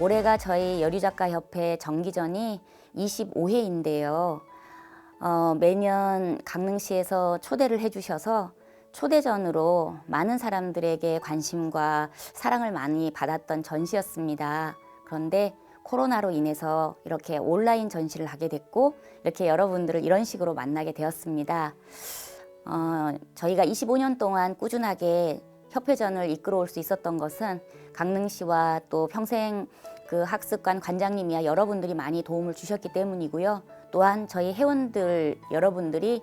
올해가 저희 여류작가협회 정기전이 25회인데요. 매년 강릉시에서 초대를 해주셔서 초대전으로 많은 사람들에게 관심과 사랑을 많이 받았던 전시였습니다. 그런데 코로나로 인해서 이렇게 온라인 전시를 하게 됐고 이렇게 여러분들을 이런 식으로 만나게 되었습니다. 저희가 25년 동안 꾸준하게 협회전을 이끌어올 수 있었던 것은 강릉시와 또 평생 그 학습관 관장님이야 여러분들이 많이 도움을 주셨기 때문이고요. 또한 저희 회원들 여러분들이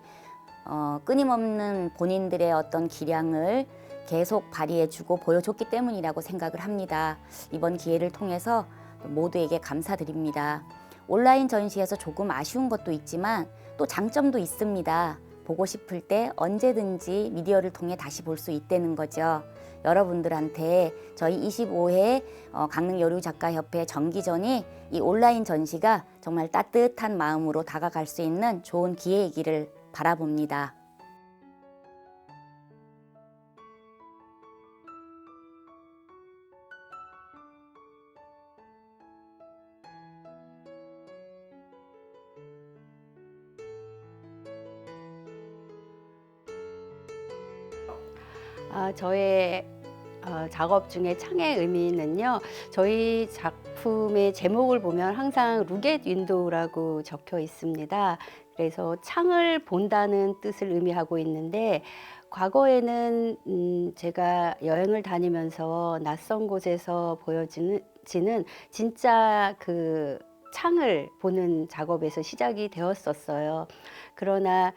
끊임없는 본인들의 어떤 기량을 계속 발휘해주고 보여줬기 때문이라고 생각을 합니다. 이번 기회를 통해서 모두에게 감사드립니다. 온라인 전시에서 조금 아쉬운 것도 있지만 또 장점도 있습니다. 보고 싶을 때 언제든지 미디어를 통해 다시 볼 수 있다는 거죠. 여러분들한테 저희 25회 강릉여류작가협회 정기전이 이 온라인 전시가 정말 따뜻한 마음으로 다가갈 수 있는 좋은 기회이기를 바라봅니다. 저의 작업 중에 창의 의미는요. 저희 작품의 제목을 보면 항상 Look at window라고 적혀 있습니다. 그래서 창을 본다는 뜻을 의미하고 있는데 과거에는 제가 여행을 다니면서 낯선 곳에서 보여지는 진짜 그 창을 보는 작업에서 시작이 되었었어요. 그러나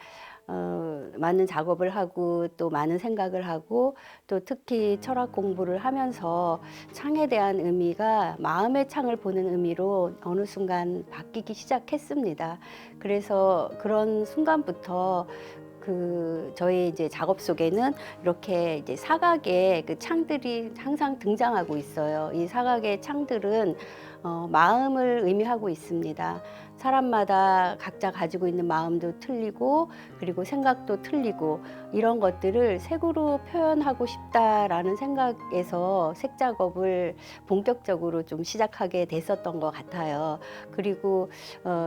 많은 작업을 하고 또 많은 생각을 하고 또 특히 철학 공부를 하면서 창에 대한 의미가 마음의 창을 보는 의미로 어느 순간 바뀌기 시작했습니다. 그래서 그런 순간부터 저희 이제 작업 속에는 이렇게 이제 사각의 그 창들이 항상 등장하고 있어요. 이 사각의 창들은 마음을 의미하고 있습니다. 사람마다 각자 가지고 있는 마음도 틀리고 그리고 생각도 틀리고 이런 것들을 색으로 표현하고 싶다라는 생각에서 색 작업을 본격적으로 좀 시작하게 됐었던 것 같아요. 그리고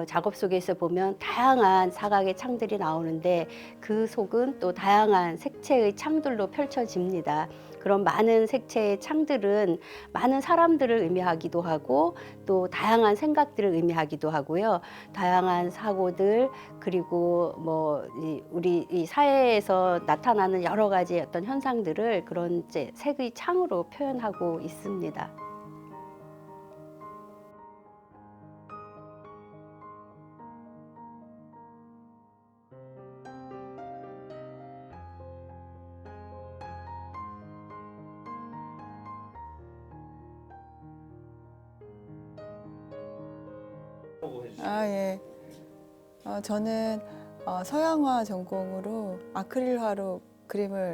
작업 속에서 보면 다양한 사각의 창들이 나오는데 그 속은 또 다양한 색채의 창들로 펼쳐집니다. 그런 많은 색채의 창들은 많은 사람들을 의미하기도 하고 또 다양한 생각들을 의미하기도 하고요. 다양한 사고들 그리고 우리 이 사회에서 나타나는 여러 가지 어떤 현상들을 그런 이제 색의 창으로 표현하고 있습니다. 예. 저는 서양화 전공으로 아크릴화로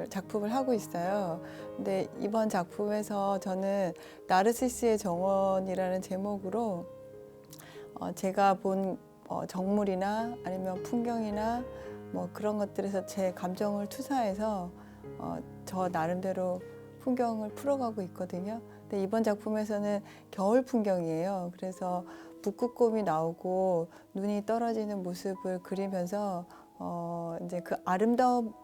작품을 하고 있어요. 근데 이번 작품에서 저는 나르시스의 정원이라는 제목으로 제가 본 정물이나 아니면 풍경이나 뭐 그런 것들에서 제 감정을 투사해서 저 나름대로 풍경을 풀어가고 있거든요. 근데 이번 작품에서는 겨울 풍경이에요. 그래서 북극곰이 나오고 눈이 떨어지는 모습을 그리면서 이제 그 아름다운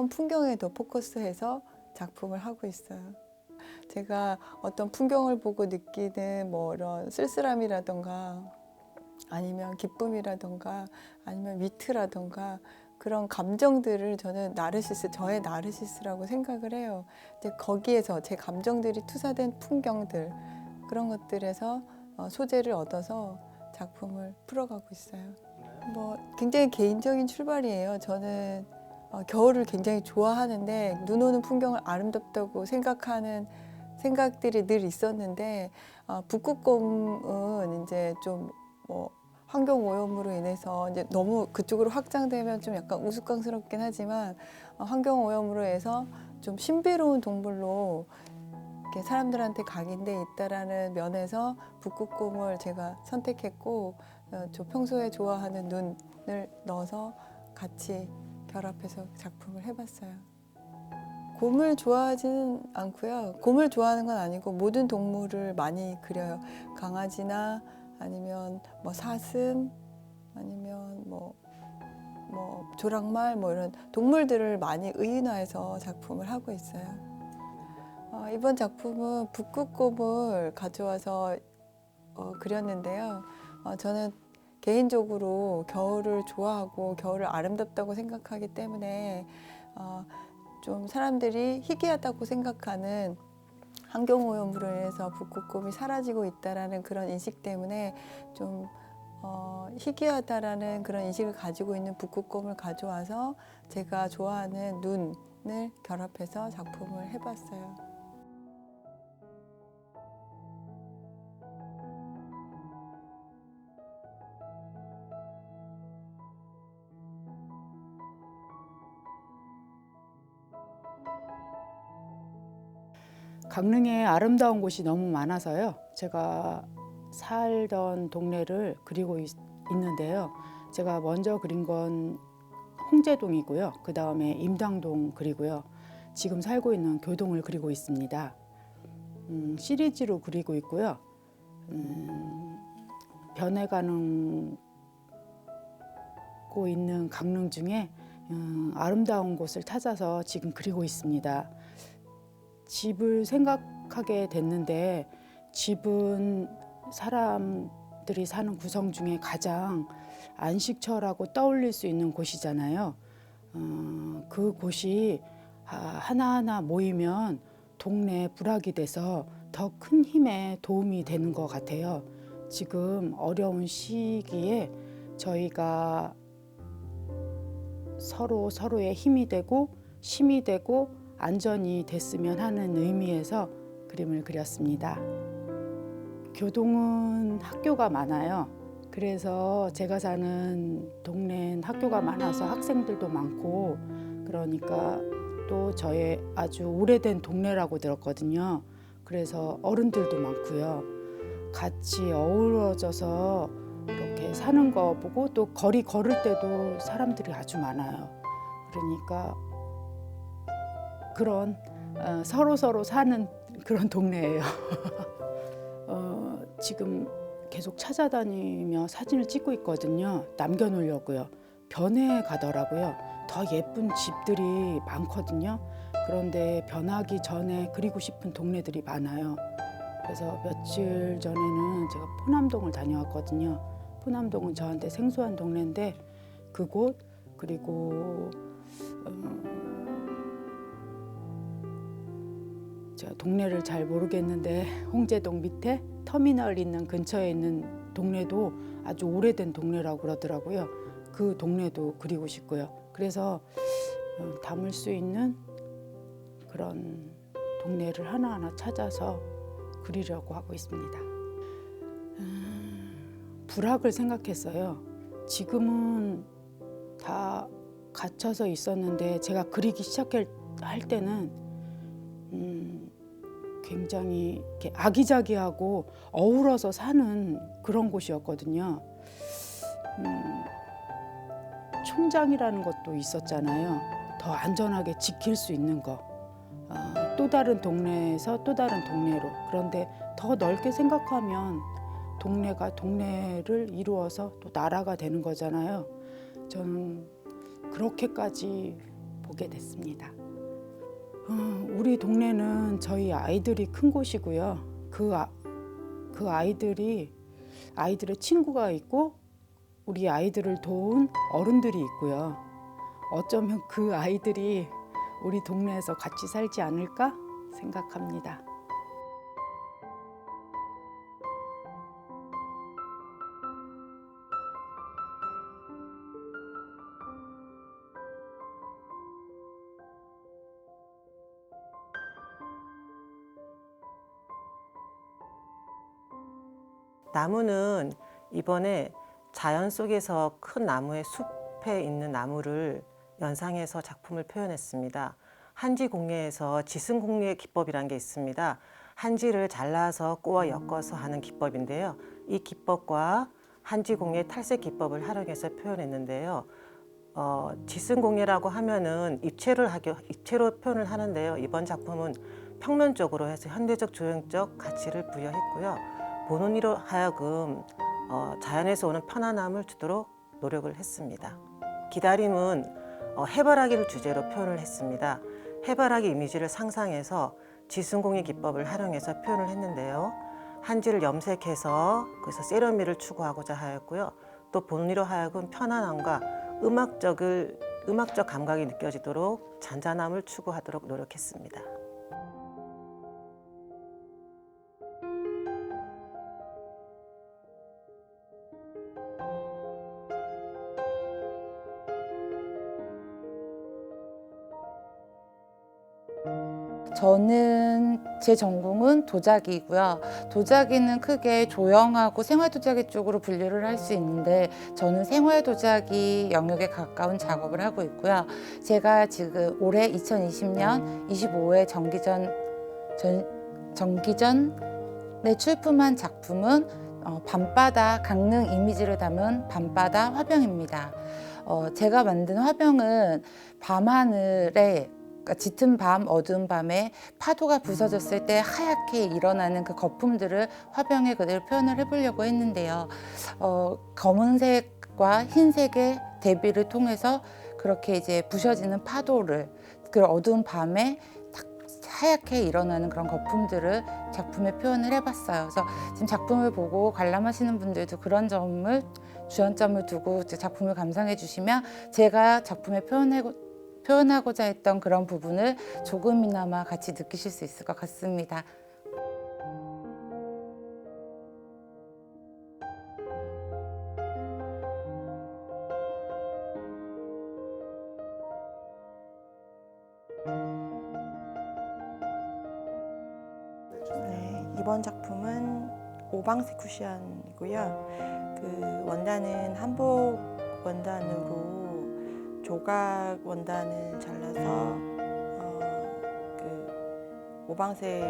풍경에 더 포커스해서 작품을 하고 있어요. 제가 어떤 풍경을 보고 느끼는 뭐 이런 쓸쓸함이라던가 아니면 기쁨이라던가 아니면 위트라던가 그런 감정들을 저는 저의 나르시스라고 생각을 해요. 이제 거기에서 제 감정들이 투사된 풍경들 그런 것들에서 소재를 얻어서 작품을 풀어가고 있어요. 뭐 굉장히 개인적인 출발이에요. 저는 겨울을 굉장히 좋아하는데 눈 오는 풍경을 아름답다고 생각하는 생각들이 늘 있었는데 북극곰은 이제 좀 환경 오염으로 인해서 이제 너무 그쪽으로 확장되면 좀 약간 우스꽝스럽긴 하지만 환경 오염으로 해서 좀 신비로운 동물로 이렇게 사람들한테 각인돼 있다라는 면에서 북극곰을 제가 선택했고 저 평소에 좋아하는 눈을 넣어서 같이 결합해서 작품을 해봤어요. 곰을 좋아하지는 않고요. 곰을 좋아하는 건 아니고 모든 동물을 많이 그려요. 강아지나 아니면 뭐 사슴 아니면 뭐 조랑말 뭐 이런 동물들을 많이 의인화해서 작품을 하고 있어요. 이번 작품은 북극곰을 가져와서 그렸는데요. 저는 개인적으로 겨울을 좋아하고 겨울을 아름답다고 생각하기 때문에 좀 사람들이 희귀하다고 생각하는 환경오염으로 인해서 북극곰이 사라지고 있다라는 그런 인식 때문에 좀 희귀하다라는 그런 인식을 가지고 있는 북극곰을 가져와서 제가 좋아하는 눈을 결합해서 작품을 해봤어요. 강릉에 아름다운 곳이 너무 많아서요. 제가 살던 동네를 그리고 있는데요. 제가 먼저 그린 건 홍제동이고요. 그 다음에 임당동 그리고요. 지금 살고 있는 교동을 그리고 있습니다. 시리즈로 그리고 있고요. 변해가는 고 있는 강릉 중에 아름다운 곳을 찾아서 지금 그리고 있습니다. 집을 생각하게 됐는데 집은 사람들이 사는 구성 중에 가장 안식처라고 떠올릴 수 있는 곳이잖아요. 그 곳이 하나하나 모이면 동네 부락이 돼서 더 큰 힘에 도움이 되는 것 같아요. 지금 어려운 시기에 저희가 서로의 힘이 되고 힘이 되고 안전이 됐으면 하는 의미에서 그림을 그렸습니다. 교동은 학교가 많아요. 그래서 제가 사는 동네는 학교가 많아서 학생들도 많고 그러니까 또 저의 아주 오래된 동네라고 들었거든요. 그래서 어른들도 많고요. 같이 어우러져서 이렇게 사는 거 보고 또 거리 걸을 때도 사람들이 아주 많아요. 그러니까 그런 서로 사는 그런 동네예요. 지금 계속 찾아다니며 사진을 찍고 있거든요. 남겨놓으려고요. 변해 가더라고요. 더 예쁜 집들이 많거든요. 그런데 변하기 전에 그리고 싶은 동네들이 많아요. 그래서 며칠 전에는 제가 포남동을 다녀왔거든요. 포남동은 저한테 생소한 동네인데 그곳 그리고 제가 동네를 잘 모르겠는데 홍제동 밑에 터미널 있는 근처에 있는 동네도 아주 오래된 동네라고 그러더라고요. 그 동네도 그리고 싶고요. 그래서 담을 수 있는 그런 동네를 하나하나 찾아서 그리려고 하고 있습니다. 불악을 생각했어요. 지금은 다 갇혀서 있었는데 제가 그리기 시작할 때는 굉장히 이렇게 아기자기하고 어우러져 사는 그런 곳이었거든요. 총장이라는 것도 있었잖아요. 더 안전하게 지킬 수 있는 거. 또 다른 동네에서 또 다른 동네로. 그런데 더 넓게 생각하면 동네가 동네를 이루어서 또 나라가 되는 거잖아요. 저는 그렇게까지 보게 됐습니다. 우리 동네는 저희 아이들이 큰 곳이고요. 그 아이들의 친구가 있고 우리 아이들을 도운 어른들이 있고요. 어쩌면 그 아이들이 우리 동네에서 같이 살지 않을까 생각합니다. 나무는 이번에 자연 속에서 큰 나무의 숲에 있는 나무를 연상해서 작품을 표현했습니다. 한지 공예에서 지승 공예 기법이라는 게 있습니다. 한지를 잘라서 꼬아 엮어서 하는 기법인데요. 이 기법과 한지 공예 탈색 기법을 활용해서 표현했는데요. 지승공예라고 하면은 입체로 표현을 하는데요. 이번 작품은 평면적으로 해서 현대적 조형적 가치를 부여했고요. 보는 이로 하여금 자연에서 오는 편안함을 주도록 노력을 했습니다. 기다림은 해바라기를 주제로 표현을 했습니다. 해바라기 이미지를 상상해서 지승공예 기법을 활용해서 표현을 했는데요. 한지를 염색해서 거기서 세련미를 추구하고자 하였고요. 또 보는 이로 하여금 편안함과 음악적 감각이 느껴지도록 잔잔함을 추구하도록 노력했습니다. 저는 제 전공은 도자기이고요. 도자기는 크게 조형하고 생활도자기 쪽으로 분류를 할 수 있는데 저는 생활도자기 영역에 가까운 작업을 하고 있고요. 제가 지금 올해 2020년 25회 정기전에 출품한 작품은 밤바다 강릉 이미지를 담은 밤바다 화병입니다. 제가 만든 화병은 밤하늘에 그러니까 짙은 밤, 어두운 밤에 파도가 부서졌을 때 하얗게 일어나는 그 거품들을 화병에 그대로 표현을 해보려고 했는데요. 검은색과 흰색의 대비를 통해서 그렇게 이제 부셔지는 파도를 그 어두운 밤에 딱 하얗게 일어나는 그런 거품들을 작품에 표현을 해봤어요. 그래서 지금 작품을 보고 관람하시는 분들도 그런 점을 주안점을 두고 작품을 감상해 주시면 제가 작품에 표현하고자 했던 그런 부분을 조금이나마 같이 느끼실 수 있을 것 같습니다. 네, 이번 작품은 오방색 쿠션이고요. 그 원단은 한복 원단으로 조각 원단을 잘라서 그 오방색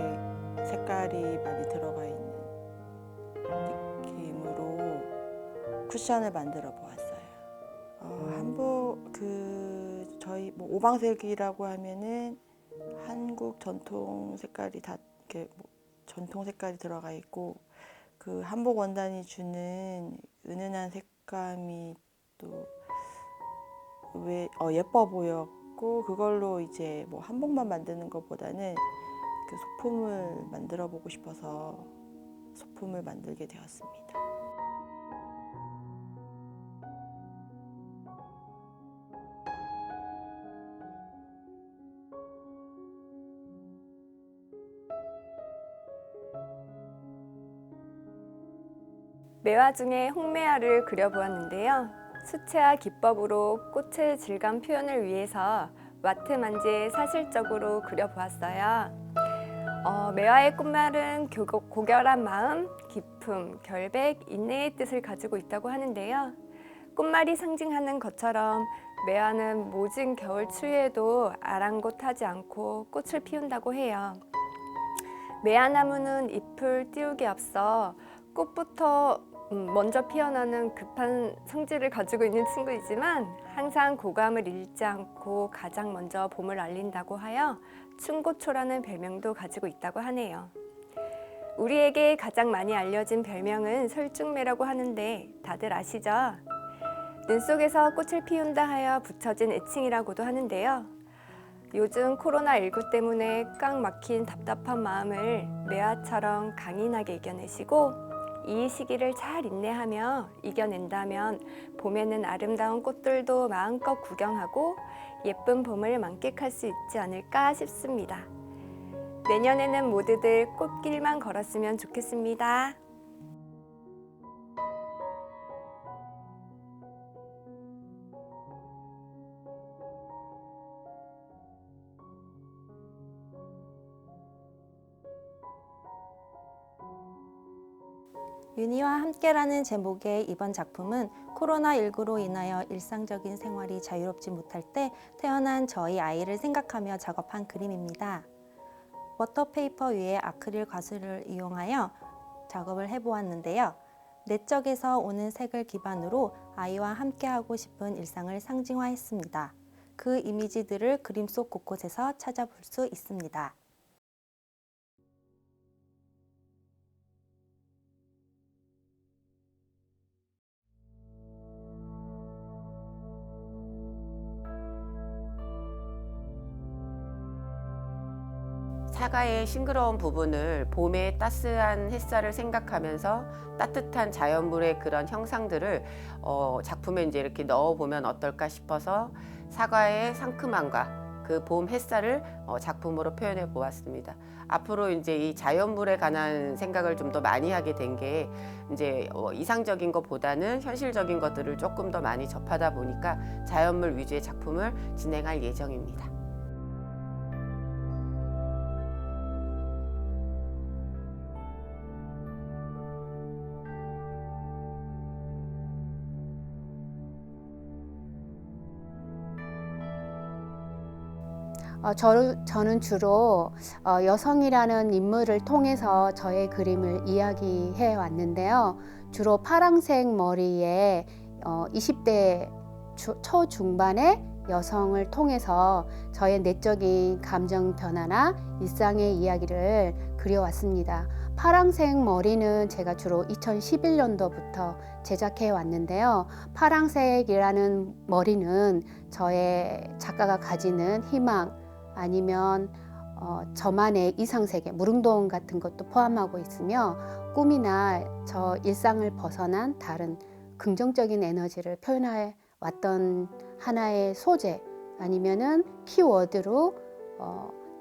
색깔이 많이 들어가 있는 느낌으로 쿠션을 만들어 보았어요. 한복 저희 뭐 오방색이라고 하면은 한국 전통 색깔이 다 이렇게 전통 색깔이 들어가 있고 그 한복 원단이 주는 은은한 색감이 또 예뻐 보였고 그걸로 이제 뭐 한복만 만드는 것보다는 그 소품을 만들어 보고 싶어서 소품을 만들게 되었습니다. 매화 중에 홍매화를 그려보았는데요. 수채화 기법으로 꽃의 질감 표현을 위해서 와트 만지에 사실적으로 그려보았어요. 매화의 꽃말은 고결한 마음, 기품, 결백, 인내의 뜻을 가지고 있다고 하는데요. 꽃말이 상징하는 것처럼 매화는 모진 겨울 추위에도 아랑곳하지 않고 꽃을 피운다고 해요. 매화나무는 잎을 띄우기 앞서 꽃부터 먼저 피어나는 급한 성질을 가지고 있는 친구이지만 항상 고감을 잃지 않고 가장 먼저 봄을 알린다고 하여 춘고초라는 별명도 가지고 있다고 하네요. 우리에게 가장 많이 알려진 별명은 설중매라고 하는데 다들 아시죠? 눈 속에서 꽃을 피운다 하여 붙여진 애칭이라고도 하는데요. 요즘 코로나19 때문에 꽉 막힌 답답한 마음을 매화처럼 강인하게 이겨내시고 이 시기를 잘 인내하며 이겨낸다면 봄에는 아름다운 꽃들도 마음껏 구경하고 예쁜 봄을 만끽할 수 있지 않을까 싶습니다. 내년에는 모두들 꽃길만 걸었으면 좋겠습니다. 윤희와 함께라는 제목의 이번 작품은 코로나19로 인하여 일상적인 생활이 자유롭지 못할 때 태어난 저희 아이를 생각하며 작업한 그림입니다. 워터페이퍼 위에 아크릴 가스를 이용하여 작업을 해보았는데요. 내적에서 오는 색을 기반으로 아이와 함께하고 싶은 일상을 상징화했습니다. 그 이미지들을 그림 속 곳곳에서 찾아볼 수 있습니다. 사과의 싱그러운 부분을 봄의 따스한 햇살을 생각하면서 따뜻한 자연물의 그런 형상들을 작품에 이제 이렇게 넣어보면 어떨까 싶어서 사과의 상큼함과 그 봄 햇살을 작품으로 표현해 보았습니다. 앞으로 이제 이 자연물에 관한 생각을 좀 더 많이 하게 된 게 이제 이상적인 것보다는 현실적인 것들을 조금 더 많이 접하다 보니까 자연물 위주의 작품을 진행할 예정입니다. 저는 주로 여성이라는 인물을 통해서 저의 그림을 이야기해 왔는데요. 주로 파란색 머리에 20대 초중반의 여성을 통해서 저의 내적인 감정 변화나 일상의 이야기를 그려왔습니다. 파란색 머리는 제가 주로 2011년도부터 제작해 왔는데요. 파란색이라는 머리는 저의 작가가 가지는 희망, 아니면 저만의 이상세계, 무릉도원 같은 것도 포함하고 있으며 꿈이나 저 일상을 벗어난 다른 긍정적인 에너지를 표현해 왔던 하나의 소재 아니면은 키워드로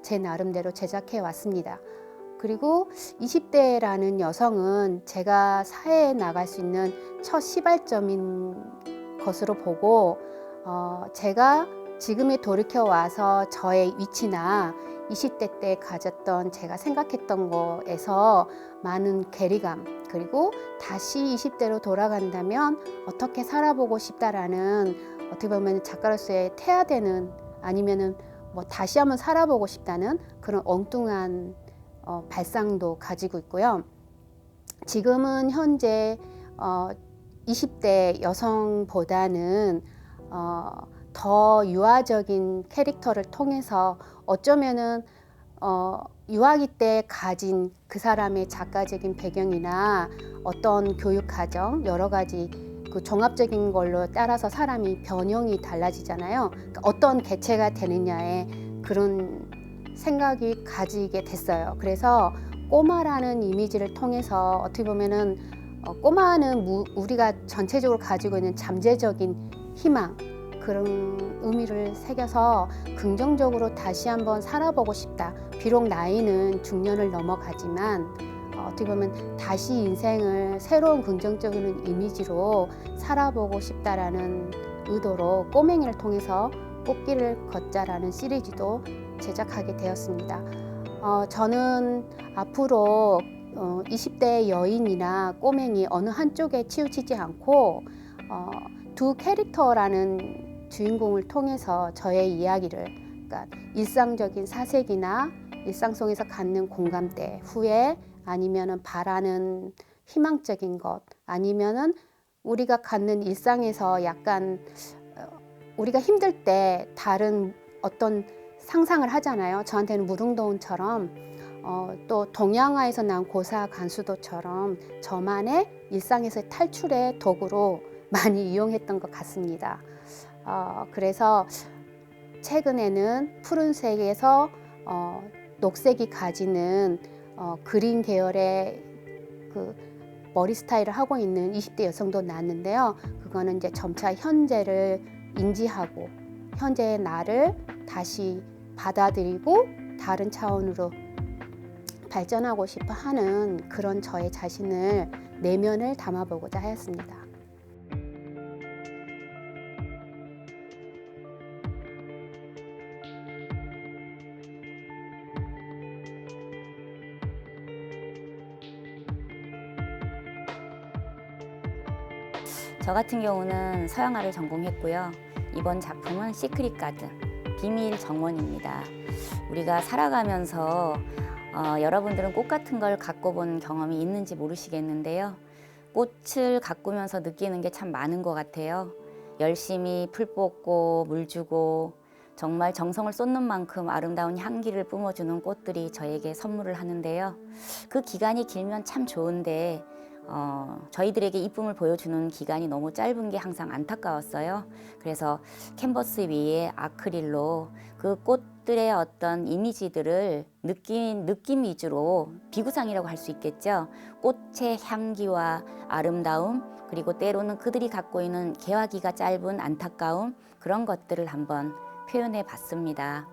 제 나름대로 제작해 왔습니다. 그리고 20대라는 여성은 제가 사회에 나갈 수 있는 첫 시발점인 것으로 보고 제가 지금에 돌이켜 와서 저의 위치나 20대 때 가졌던 제가 생각했던 거에서 많은 괴리감, 그리고 다시 20대로 돌아간다면 어떻게 살아보고 싶다라는 어떻게 보면 작가로서의 태아되는 아니면은 뭐 다시 한번 살아보고 싶다는 그런 엉뚱한 발상도 가지고 있고요. 지금은 현재 20대 여성보다는 더 유아적인 캐릭터를 통해서 어쩌면은 유아기 때 가진 그 사람의 작가적인 배경이나 어떤 교육 과정 여러 가지 그 종합적인 걸로 따라서 사람이 변형이 달라지잖아요. 그러니까 어떤 개체가 되느냐에 그런 생각이 가지게 됐어요. 그래서 꼬마라는 이미지를 통해서 어떻게 보면은 꼬마는 우리가 전체적으로 가지고 있는 잠재적인 희망, 그런 의미를 새겨서 긍정적으로 다시 한번 살아보고 싶다. 비록 나이는 중년을 넘어가지만 어떻게 보면 다시 인생을 새로운 긍정적인 이미지로 살아보고 싶다라는 의도로 꼬맹이를 통해서 꽃길을 걷자라는 시리즈도 제작하게 되었습니다. 저는 앞으로 20대 여인이나 꼬맹이 어느 한쪽에 치우치지 않고 두 캐릭터라는 주인공을 통해서 저의 이야기를, 그러니까 일상적인 사색이나 일상 속에서 갖는 공감대, 후회, 아니면은 바라는 희망적인 것, 아니면은 우리가 갖는 일상에서 약간 우리가 힘들 때 다른 어떤 상상을 하잖아요. 저한테는 무릉도원처럼 또 동양화에서 난 고사 간수도처럼 저만의 일상에서의 탈출의 도구로 많이 이용했던 것 같습니다. 그래서 최근에는 푸른색에서 녹색이 가지는 그린 계열의 그 머리 스타일을 하고 있는 20대 여성도 나왔는데요. 그거는 이제 점차 현재를 인지하고 현재의 나를 다시 받아들이고 다른 차원으로 발전하고 싶어 하는 그런 저의 자신을 내면을 담아보고자 하였습니다. 저 같은 경우는 서양화를 전공했고요. 이번 작품은 시크릿 가든, 비밀 정원입니다. 우리가 살아가면서 여러분들은 꽃 같은 걸 갖고 본 경험이 있는지 모르시겠는데요. 꽃을 가꾸면서 느끼는 게 참 많은 것 같아요. 열심히 풀 뽑고 물 주고 정말 정성을 쏟는 만큼 아름다운 향기를 뿜어주는 꽃들이 저에게 선물을 하는데요. 그 기간이 길면 참 좋은데 저희들에게 이쁨을 보여주는 기간이 너무 짧은 게 항상 안타까웠어요. 그래서 캔버스 위에 아크릴로 그 꽃들의 어떤 이미지들을 느낌 위주로 비구상이라고 할 수 있겠죠. 꽃의 향기와 아름다움, 그리고 때로는 그들이 갖고 있는 개화기가 짧은 안타까움, 그런 것들을 한번 표현해 봤습니다.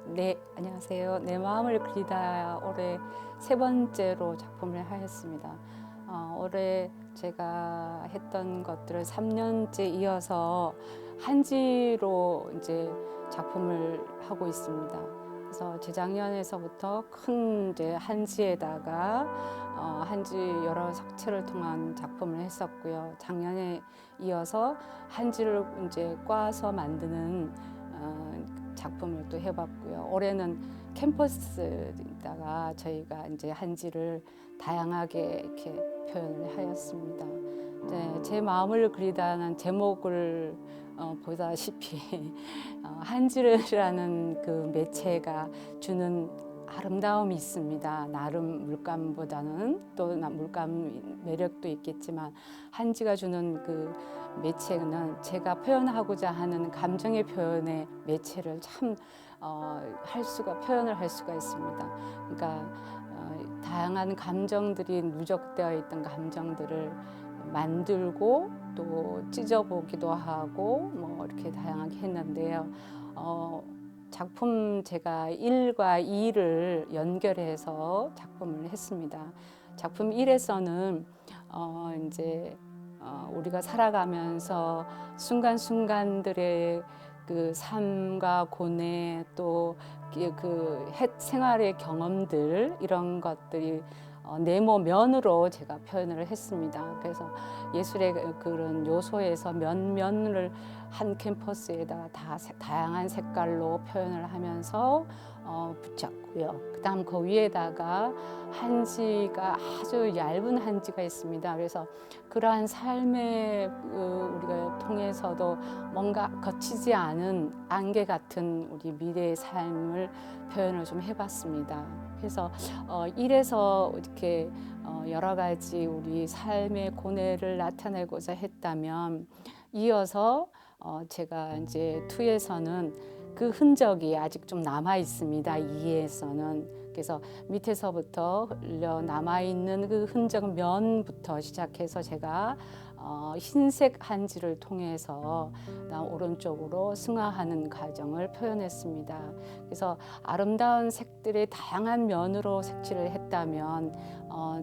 네, 안녕하세요. 내 마음을 그리다 올해 세 번째로 작품을 하였습니다. 올해 제가 했던 것들을 3년째 이어서 한지로 이제 작품을 하고 있습니다. 그래서 재작년에서부터 큰 이제 한지에다가 한지 여러 색채를 통한 작품을 했었고요. 작년에 이어서 한지를 이제 꽈서 만드는 작품을 또 해봤고요. 올해는 캠퍼스에다가 저희가 이제 한지를 다양하게 이렇게 표현을 하였습니다. 네, 제 마음을 그리다는 제목을 보다시피 한지라는 그 매체가 주는 아름다움이 있습니다. 나름 물감보다는 또 물감 매력도 있겠지만 한지가 주는 그 매체는 제가 표현하고자 하는 감정의 표현의 매체를 참 표현을 할 수가 있습니다. 그러니까 다양한 감정들이 누적되어 있던 감정들을 만들고 또 찢어보기도 하고 뭐 이렇게 다양하게 했는데요. 작품 제가 1과 2를 연결해서 작품을 했습니다. 작품 1에서는 이제 우리가 살아가면서 순간순간들의 그 삶과 고뇌 또 그 생활의 경험들 이런 것들이 네모 면으로 제가 표현을 했습니다. 그래서 예술의 그런 요소에서 면을 한 캔버스에다가 다 다양한 색깔로 표현을 하면서 붙였고요. 그다음 그 위에다가 한지가 아주 얇은 한지가 있습니다. 그래서 그러한 삶의 우리가 통해서도 뭔가 거치지 않은 안개 같은 우리 미래의 삶을 표현을 좀 해봤습니다. 그래서 이래서 이렇게 여러 가지 우리 삶의 고뇌를 나타내고자 했다면 이어서 제가 이제 2에서는 그 흔적이 아직 좀 남아 있습니다. 2에서는 그래서 밑에서부터 흘려 남아 있는 그 흔적 면부터 시작해서 제가 흰색 한지를 통해서 오른쪽으로 승화하는 과정을 표현했습니다. 그래서 아름다운 색들의 다양한 면으로 색칠을 했다면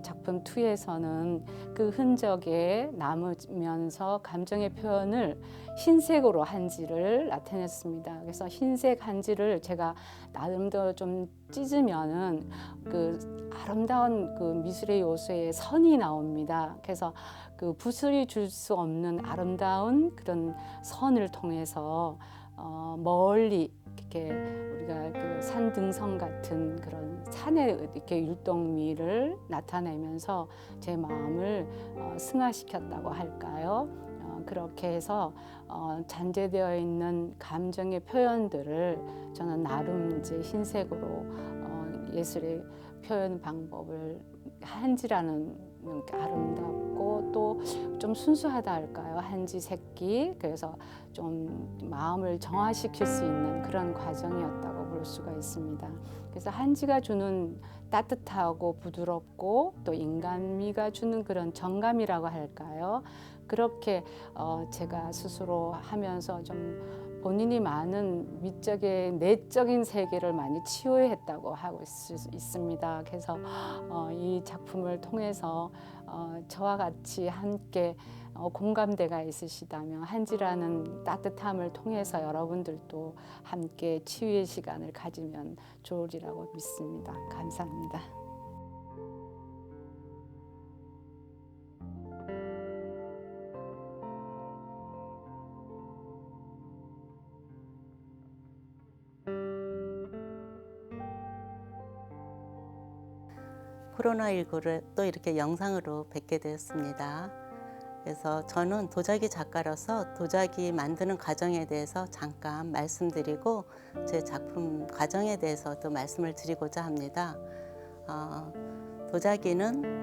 작품 2에서는 그 흔적에 남으면서 감정의 표현을 흰색으로 한지를 나타냈습니다. 그래서 흰색 한지를 제가 나름대로 좀 찢으면은 그 아름다운 그 미술의 요소에 선이 나옵니다. 그래서 그 붓이 줄 수 없는 아름다운 그런 선을 통해서 멀리 이렇게 우리가 그 산등성 같은 그런 산의 이렇게 율동미를 나타내면서 제 마음을 승화시켰다고 할까요? 그렇게 해서 잔재되어 있는 감정의 표현들을 저는 나름 이제 흰색으로 예술의 표현 방법을 한지라는 아름답고 또 좀 순수하다 할까요? 한지 색기. 그래서 좀 마음을 정화시킬 수 있는 그런 과정이었다고 볼 수가 있습니다. 그래서 한지가 주는 따뜻하고 부드럽고 또 인간미가 주는 그런 정감이라고 할까요? 그렇게 제가 스스로 하면서 좀 본인이 많은 미적인 내적인 세계를 많이 치유했다고 하고 있습니다. 그래서 이 작품을 통해서 저와 같이 함께 공감대가 있으시다면 한지라는 따뜻함을 통해서 여러분들도 함께 치유의 시간을 가지면 좋으리라고 믿습니다. 감사합니다. 코로나19를 또 이렇게 영상으로 뵙게 되었습니다. 그래서 저는 도자기 작가로서 도자기 만드는 과정에 대해서 잠깐 말씀드리고 제 작품 과정에 대해서도 말씀을 드리고자 합니다. 도자기는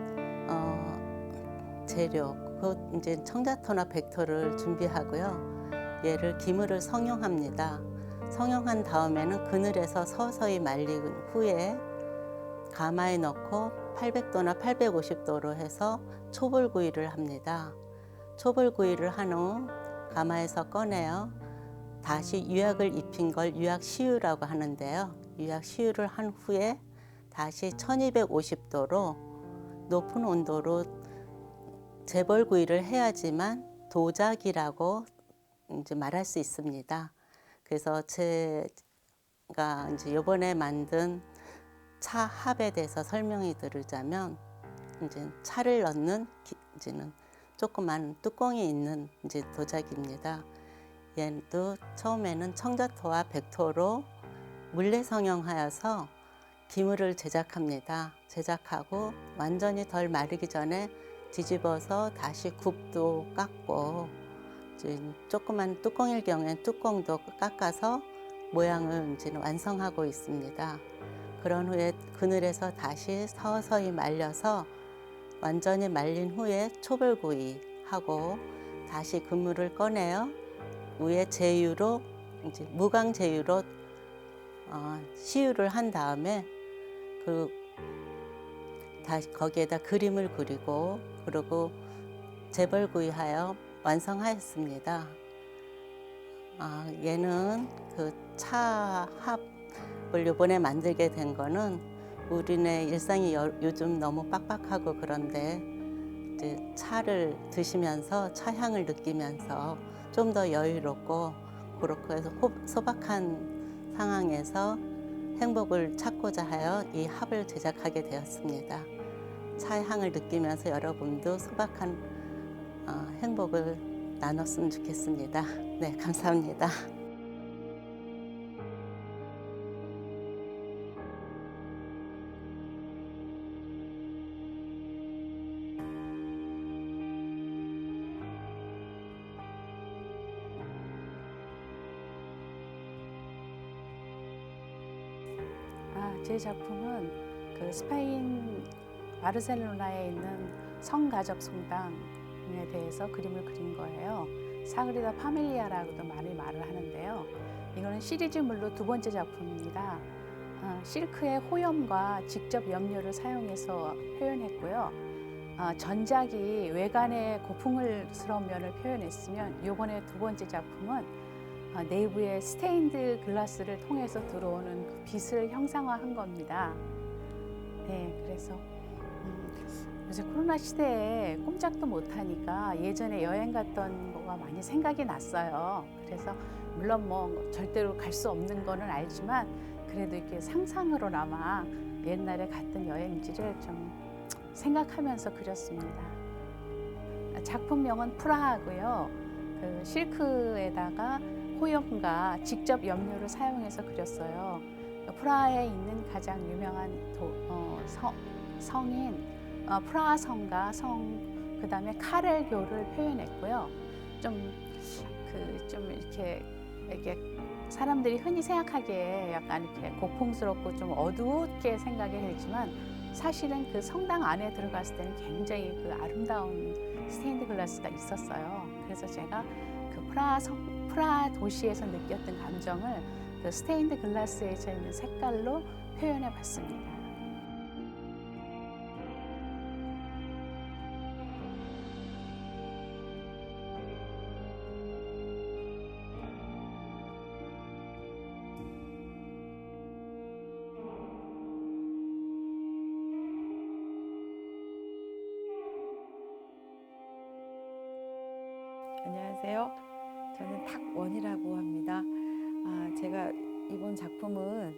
재료, 곧 이제 청자토나 백토를 준비하고요. 얘를 기물을 성형합니다. 성형한 다음에는 그늘에서 서서히 말린 후에 가마에 넣고 800도나 850도로 해서 초벌구이를 합니다. 초벌구이를 한 후 가마에서 꺼내어 다시 유약을 입힌 걸 유약시유라고 하는데요. 유약시유를 한 후에 다시 1250도로 높은 온도로 재벌구이를 해야지만 도자기라고 이제 말할 수 있습니다. 그래서 제가 이제 이번에 만든 차 합에 대해서 설명이 드리자면 이제 차를 넣는 이제는 조그만 뚜껑이 있는 이제 도자기입니다. 얘도 처음에는 청자토와 백토로 물레 성형하여서 기물을 제작합니다. 제작하고 완전히 덜 마르기 전에 뒤집어서 다시 굽도 깎고 이제 조그만 뚜껑일 경우엔 뚜껑도 깎아서 모양을 이제 완성하고 있습니다. 그런 후에 그늘에서 다시 서서히 말려서 완전히 말린 후에 초벌구이 하고 다시 그물을 꺼내어 위에 제유로 이제 무광 제유로 시유를 한 다음에 다시 거기에다 그림을 그리고 그리고 재벌구이하여 완성하였습니다. 얘는 그 차 합을 이번에 만들게 된 거는 우리네 일상이 요즘 너무 빡빡하고 그런데 이제 차를 드시면서 차 향을 느끼면서 좀 더 여유롭고 그렇고 해서 소박한 상황에서 행복을 찾고자 하여 이 합을 제작하게 되었습니다. 차 향을 느끼면서 여러분도 소박한 행복을 나눴으면 좋겠습니다. 네, 감사합니다. 제 작품은 그 스페인 바르셀로나에 있는 성가족 성당에 대해서 그림을 그린 거예요. 사그리다 파밀리아라고도 많이 말을 하는데요. 이거는 시리즈물로 두 번째 작품입니다. 실크의 호염과 직접 염료를 사용해서 표현했고요. 전작이 외관의 고풍스러운 면을 표현했으면 이번에 두 번째 작품은 내부의 스테인드 글라스를 통해서 들어오는 그 빛을 형상화한 겁니다. 네, 그래서 요새 코로나 시대에 꼼짝도 못하니까 예전에 여행 갔던 거가 많이 생각이 났어요. 그래서 물론 뭐 절대로 갈 수 없는 거는 알지만 그래도 이렇게 상상으로나마 옛날에 갔던 여행지를 좀 생각하면서 그렸습니다. 작품명은 프라하고요. 그 실크에다가 호염과 직접 염료를 사용해서 그렸어요. 프라하에 있는 가장 유명한 성인 프라하 성가 그다음에 카렐교를 표현했고요. 좀 이렇게 사람들이 흔히 생각하기에 약간 이렇게 고풍스럽고 좀 어둡게 생각이 되지만 사실은 그 성당 안에 들어갔을 때는 굉장히 그 아름다운 스테인드 글라스가 있었어요. 그래서 제가 그 프라하 도시에서 느꼈던 감정을 그 스테인드 글라스에 있는 색깔로 표현해 봤습니다. 안녕하세요. 저는 탁원이라고 합니다. 제가 이번 작품은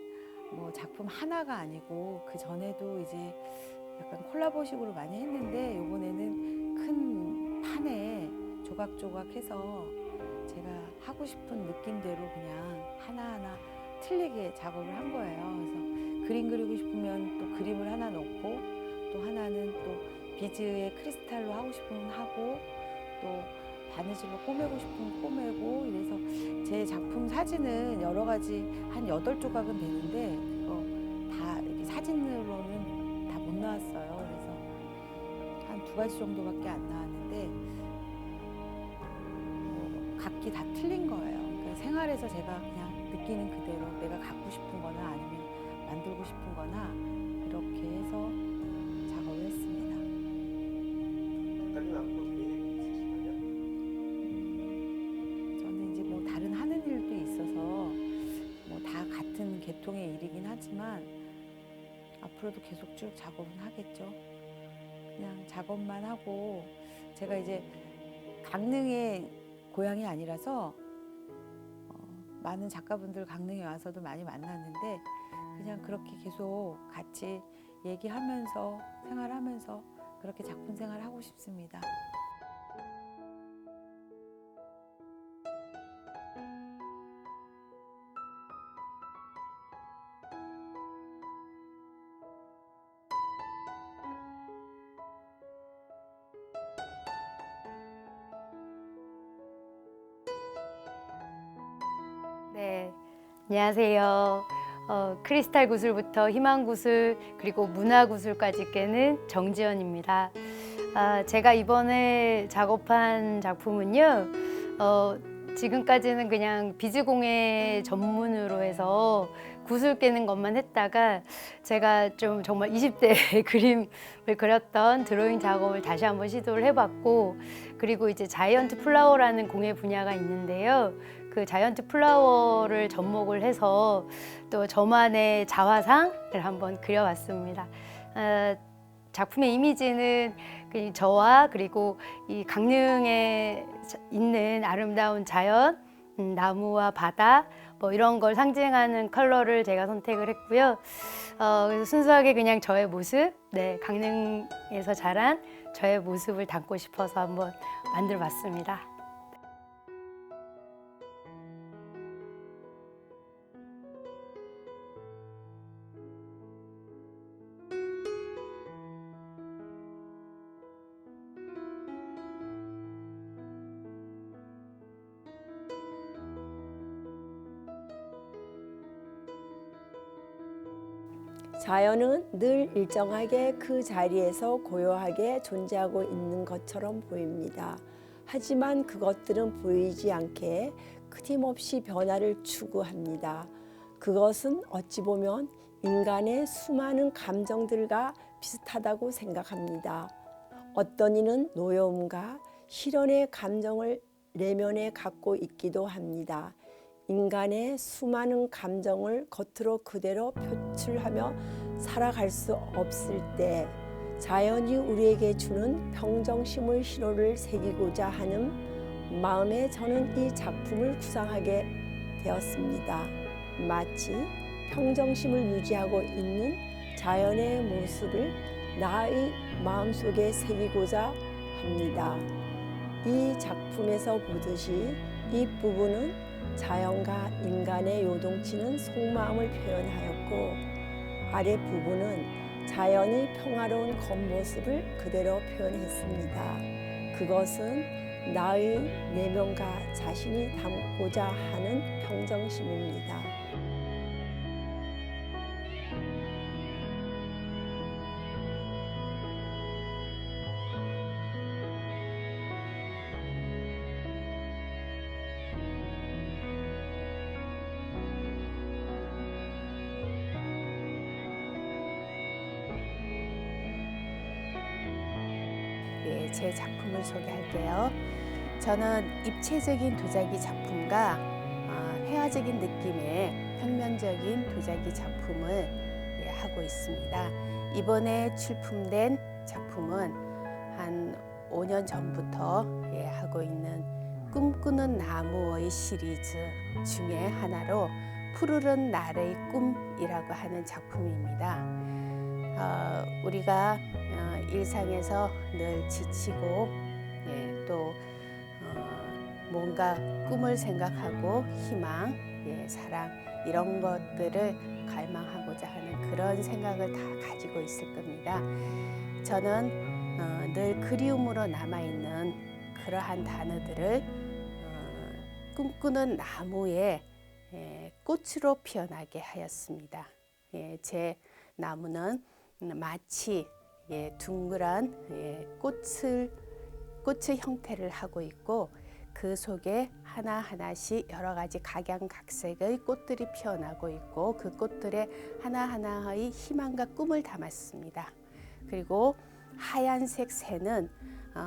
뭐 작품 하나가 아니고 그 전에도 이제 약간 콜라보식으로 많이 했는데 이번에는 큰 판에 조각조각해서 제가 하고 싶은 느낌대로 그냥 하나하나 틀리게 작업을 한 거예요. 그래서 그림 그리고 싶으면 또 그림을 하나 넣고 또 하나는 또 비즈의 크리스탈로 하고 싶으면 하고 또 바느질로 꼬매고 싶으면 꼬매고 이래서 제 작품 사진은 여러 가지 한 8조각은 되는데 그거 다 이렇게 사진으로는 다 못 나왔어요. 그래서 한 2가지 정도밖에 안 나왔는데 각기 다 틀린 거예요. 그러니까 생활에서 제가 그냥 느끼는 그대로 내가 갖고 싶은 거나 아니면 만들고 싶은 거나 이렇게 해서 작업을 했습니다. 저는 이제 뭐 다른 하는 일도 있어서 뭐 다 같은 계통의 일이긴 하지만 앞으로도 계속 쭉 작업은 하겠죠. 그냥 작업만 하고 제가 이제 강릉의 고향이 아니라서 많은 작가분들 강릉에 와서도 많이 만났는데 그냥 그렇게 계속 같이 얘기하면서 생활하면서 그렇게 작품 생활하고 싶습니다. 네, 안녕하세요. 크리스탈 구슬부터 희망 구슬 그리고 문화 구슬까지 깨는 정지연입니다. 제가 이번에 작업한 작품은요. 지금까지는 그냥 비즈공예 전문으로 해서 구슬 깨는 것만 했다가 제가 좀 정말 20대 그림을 그렸던 드로잉 작업을 다시 한번 시도를 해봤고 그리고 이제 자이언트 플라워라는 공예 분야가 있는데요. 그 자이언트 플라워를 접목을 해서 또 저만의 자화상을 한번 그려봤습니다. 작품의 이미지는 저와 그리고 이 강릉에 있는 아름다운 자연, 나무와 바다 뭐 이런 걸 상징하는 컬러를 제가 선택을 했고요. 그래서 순수하게 그냥 저의 모습, 네, 강릉에서 자란 저의 모습을 담고 싶어서 한번 만들어봤습니다. 자연은 늘 일정하게 그 자리에서 고요하게 존재하고 있는 것처럼 보입니다. 하지만 그것들은 보이지 않게 끊임없이 변화를 추구합니다. 그것은 어찌 보면 인간의 수많은 감정들과 비슷하다고 생각합니다. 어떤 이는 노여움과 실현의 감정을 내면에 갖고 있기도 합니다. 인간의 수많은 감정을 겉으로 그대로 표출하며 살아갈 수 없을 때 자연이 우리에게 주는 평정심의 신호를 새기고자 하는 마음에 저는 이 작품을 구상하게 되었습니다. 마치 평정심을 유지하고 있는 자연의 모습을 나의 마음속에 새기고자 합니다. 이 작품에서 보듯이 이 부분은 자연과 인간의 요동치는 속마음을 표현하였고 아래 부분은 자연의 평화로운 겉모습을 그대로 표현했습니다. 그것은 나의 내면과 자신이 담고자 하는 평정심입니다. 제 작품을 소개할게요. 저는 입체적인 도자기 작품과 회화적인 느낌의 평면적인 도자기 작품을 하고 있습니다. 이번에 출품된 작품은 한 5년 전부터 하고 있는 꿈꾸는 나무의 시리즈 중에 하나로 푸르른 날의 꿈이라고 하는 작품입니다. 우리가 일상에서 늘 지치고 또 뭔가 꿈을 생각하고 희망, 사랑 이런 것들을 갈망하고자 하는 그런 생각을 다 가지고 있을 겁니다. 저는 늘 그리움으로 남아있는 그러한 단어들을 꿈꾸는 나무에 꽃으로 피어나게 하였습니다. 제 나무는 마치 둥그란 꽃의 형태를 하고 있고 그 속에 하나하나씩 여러 가지 각양각색의 꽃들이 피어나고 있고 그 꽃들에 하나하나의 희망과 꿈을 담았습니다. 그리고 하얀색 새는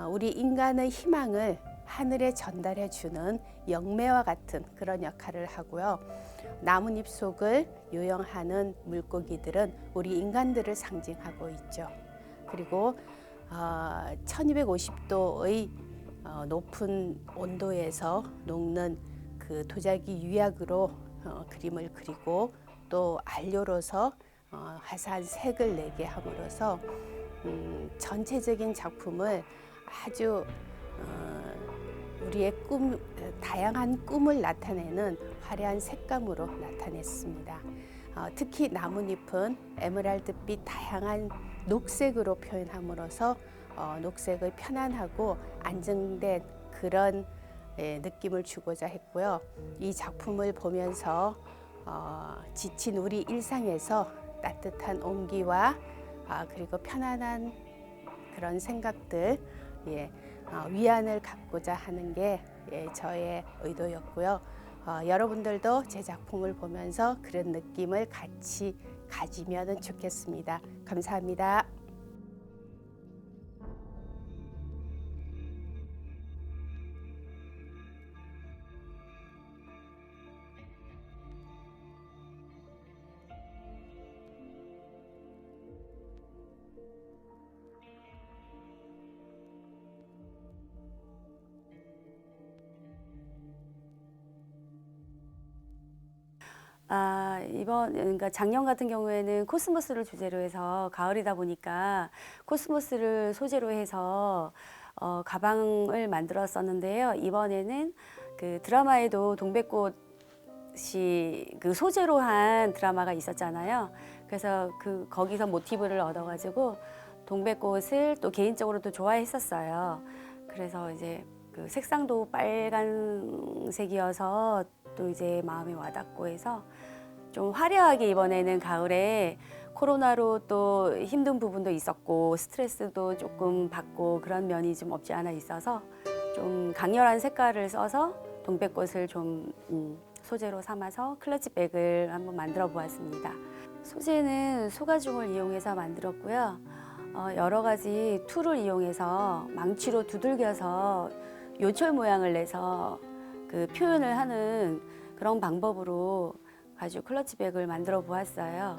우리 인간의 희망을 하늘에 전달해 주는 영매와 같은 그런 역할을 하고요. 나뭇잎 속을 요영하는 물고기들은 우리 인간들을 상징하고 있죠. 그리고 1250도의 높은 온도에서 녹는 그 도자기 유약으로 그림을 그리고 또 안료로서 화사한 색을 내게 함으로써 전체적인 작품을 아주 우리의 다양한 꿈을 나타내는 화려한 색감으로 나타냈습니다. 특히 나뭇잎은 에메랄드빛 다양한 녹색으로 표현함으로써 녹색의 편안하고 안정된 그런 느낌을 주고자 했고요. 이 작품을 보면서 지친 우리 일상에서 따뜻한 온기와 그리고 편안한 그런 생각들, 위안을 갖고자 하는 게 저의 의도였고요. 여러분들도 제 작품을 보면서 그런 느낌을 같이 가지면 좋겠습니다. 감사합니다. 그러니까 작년 같은 경우에는 코스모스를 주제로 해서 가을이다 보니까 코스모스를 소재로 해서 가방을 만들었었는데요. 이번에는 그 드라마에도 동백꽃이 그 소재로 한 드라마가 있었잖아요. 그래서 거기서 모티브를 얻어가지고 동백꽃을 또 개인적으로 또 좋아했었어요. 그래서 이제 그 색상도 빨간색이어서 또 이제 마음에 와닿고 해서 좀 화려하게 이번에는 가을에 코로나로 또 힘든 부분도 있었고 스트레스도 조금 받고 그런 면이 좀 없지 않아 있어서 좀 강렬한 색깔을 써서 동백꽃을 좀 소재로 삼아서 클러치백을 한번 만들어 보았습니다. 소재는 소가죽을 이용해서 만들었고요. 여러 가지 툴을 이용해서 망치로 두들겨서 요철 모양을 내서 그 표현을 하는 그런 방법으로 가죽 클러치백을 만들어 보았어요.